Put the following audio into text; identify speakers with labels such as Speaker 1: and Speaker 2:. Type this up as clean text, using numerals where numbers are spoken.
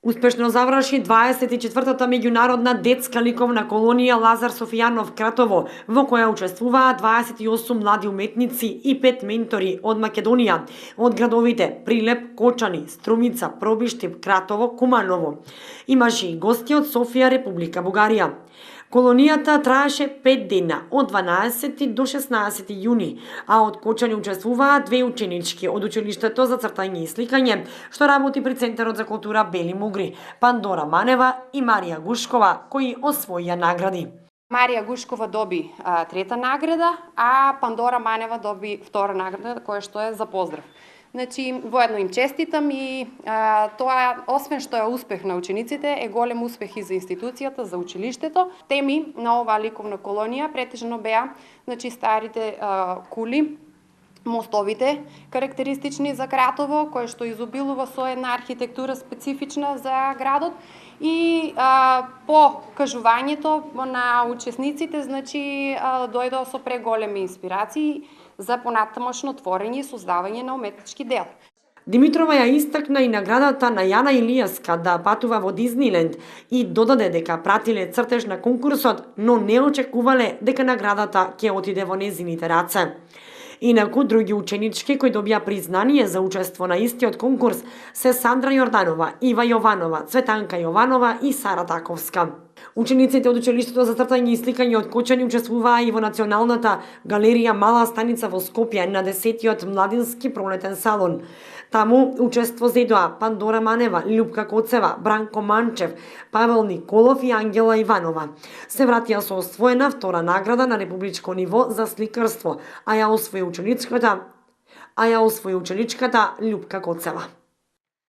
Speaker 1: Успешно заврши 24-та меѓународна детска ликовна колонија Лазар Софијанов Кратово, во која учествуваа 28 млади уметници и 5 ментори од Македонија, од градовите Прилеп, Кочани, Струмица, Пробиштип, Кратово, Куманово. Имаше и гости од Софија, Република Бугарија. Колонијата траеше 5 дена, од 12 до 16 јуни, а од Кочани учествуваа 2 ученички од училиштето за цртање и сликање, што работи при Центарот за култура Бели Мугри, Пандора Манева и Марија Гушкова, кои освоија награди.
Speaker 2: Марија Гушкова доби трета награда, а Пандора Манева доби втора награда, која што е за поздрав. Значи, воедно им честитам и тоа, освен што е успех на учениците, е голем успех и за институцијата, за училиштето. Теми на оваа ликовна колонија претежно беа, значи, старите кули, мостовите, карактеристични за Кратово, кој што изобилува со една архитектура специфична за градот, и по кажувањето на учесниците, значи, дојдоа со преголеми инспирации за понатамошно творење и создавање на уметнички дела.
Speaker 1: Димитрова ја истакна и наградата на Јана Илијаска да патува во Дизниленд и додаде дека пратиле цртеж на конкурсот, но не очекувале дека наградата ќе отиде во незините раце. Инаку, други ученички кои добија признание за учество на истиот конкурс се Сандра Јорданова, Ива Јованова, Цветанка Јованова и Сара Таковска. Учениците од училиштето за цртање и сликање од Кочани учествуваа и во Националната галерија Мала станица во Скопје на 10-тиот младински пролетен салон. Таму учество зедоа Пандора Манева, Љупка Коцева, Бранко Манчев, Павел Николов и Ангела Иванова. Се вратија со освоена втора награда на републичко ниво за сликарство, а ја освои ученичката Љупка Коцева.